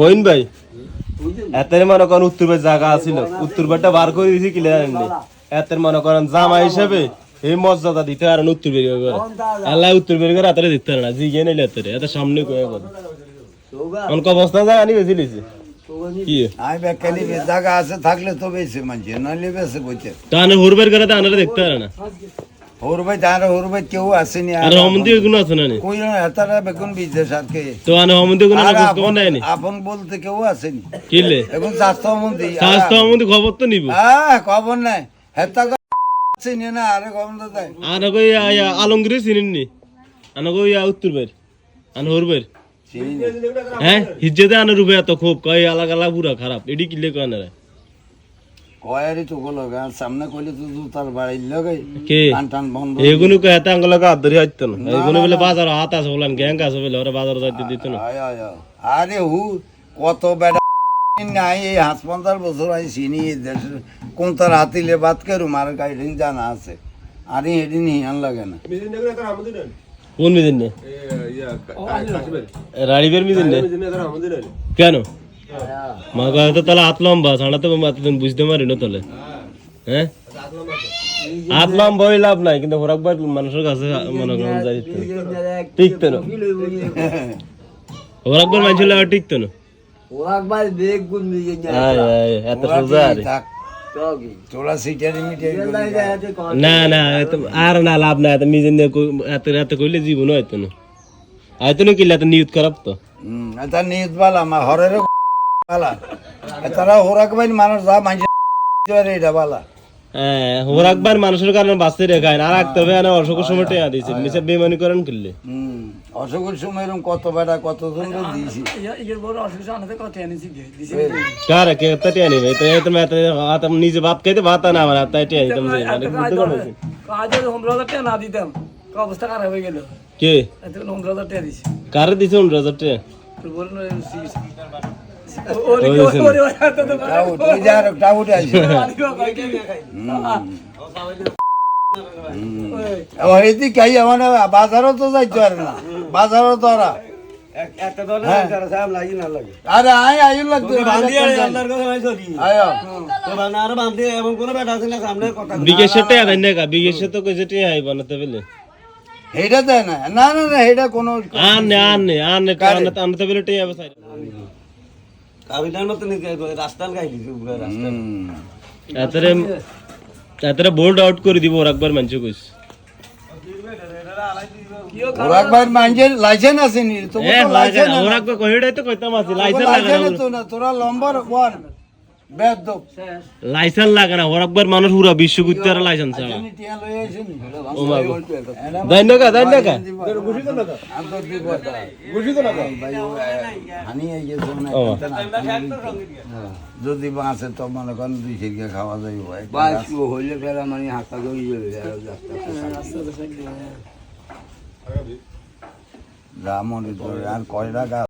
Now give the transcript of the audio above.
হইন ভাই এতের মনে করেন উত্তরবের জায়গা আছিল উত্তরবেরটা বার করে দিয়েছি কিলে জানেন এতের মনে করেন জামা হিসেবে এই মর্যাদা দিতে আর উত্তর বেরিয়ে করে আল্লাহ উত্তর বেরিয়ে করে এতটা দিতে পারে না জিগে নিলে এত সামনে কয়ে করে অনেক অবস্থা জায়গা নিয়ে বেশি লিছে কি আমি ব্যাখ্যানি জায়গা আছে থাকলে তো বেশি মানছে নইলে বেশি বইতে তাহলে হুরবের করে তো আনারা দেখতে পারে না হরবাই তার হরবাই কেউ আসেনি আর হমন্দি গুণ আছে না কই এতারা বেগুন বিদেশ আর কে তো আনে হমন্দি গুণ না বুঝতে পারে না আপন বলতে কেউ আসেনি কিলে এখন স্বাস্থ্য হমন্দি খবর তো নিব খবর নাই হেতা চিনি না আরে খবর তো তাই আর কই আলমগীর চিনেননি আনা কই উত্তরবের আন হরবের হ্যাঁ হিজ্জতে আনে রূপে এত খুব কয় আলাগ আলাগ পুরা খারাপ এডি কিলে কয় না কয়ারি তো গলো গান সামনে কইলে তো তার বাড়ির লগে কে টান টান বন্ধ এগুলো কয় এত আঙ্গুল লাগা আদরি হইতো না এগুলো বলে বাজার হাত আছে বলেন গ্যাং আছে বলে ওরা বাজার যাইতে দিত না আরে হু কত বেড়া নাই এই 50 বছর আই চিনি দেশের কোন তার হাতিলে বাত করু মার গাইডিন জানা আছে আরে এদিন হিয়ান লাগে না কোন মিদিন নে রাড়িবের মিদিন নে কেন মা কয় তো তাহলে হাত লম্বা ছাড়া তো এতদিন বুঝতে পারি না তাহলে হ্যাঁ হাত লম্বা হই লাভ নাই কিন্তু হরাকবার মানুষের কাছে মনে করেন যাইতে টিকতো না হরাকবার মানুষের লাগা টিকতো না এত সোজা আরে তোরা সিটারি মিটারি না না আর না লাভ নাই এত মিজেন এত এত কইলে জীবন হইতো না আইতো না কিলা তো নিয়ত খারাপ তো এটা নিয়ত বালা মা হরের বালা তারা হরাকবাই মানুষ যা মাইছে এটা বালা হ্যাঁ হরাকবার মানুষের কারণে বাঁচতে রেখায় না আর রাখতে হবে না অসুখের সময় টেয়া দিয়েছে নিচে বেমানি করেন করলে অসুখের সময় এরকম কত বেড়া কত জন দিয়েছি কারে কে তা টেয়া নিবে তো নিজে ভাত খাইতে ভাত না আমার তাই টেয়া নিতাম যে মানে বুঝতে পারছেন কাজে 15000 টাকা না দিতাম অবস্থা খারাপ হয়ে গেল কে 15000 টাকা দিছি কারে দিছে 15000 টাকা তোর বলেন বাজারও তো যাইতে পারে না বাজারও তো ওরা আরে আয় আয়ু লাগতো বিকেশের টাকা দেন না বিকেশে তো কইছে টাকা আই বানাতে বলে এইটা দেয় না না না না এটা কোনো আনে আনতে বলে টাকা হবে সাইড এতরে বোল্ড আউট করে দিব ওর একবার মানছে কইস ওর একবার মানছে লাইসেন্স আছে নি তো লাইসেন্স ওর একবার কইড়াই তো কইতাম আছে লাইসেন্স তো না তোরা নম্বর 1 বেদ লাইসেন্স লাগে না ওর একবার মানুষ পুরো বিশ্ব ঘুরতে আর লাইসেন্স ছাড়া ও মা গো দাই না কা গুছি তো না ভাই হানি এই যে যদি বাঁচে তো মনে করেন 2 সিরকা খাওয়া যাবে ভাই বাস হইলে ফেরা মানে হাতা গই যাবে রামন আর কয়টা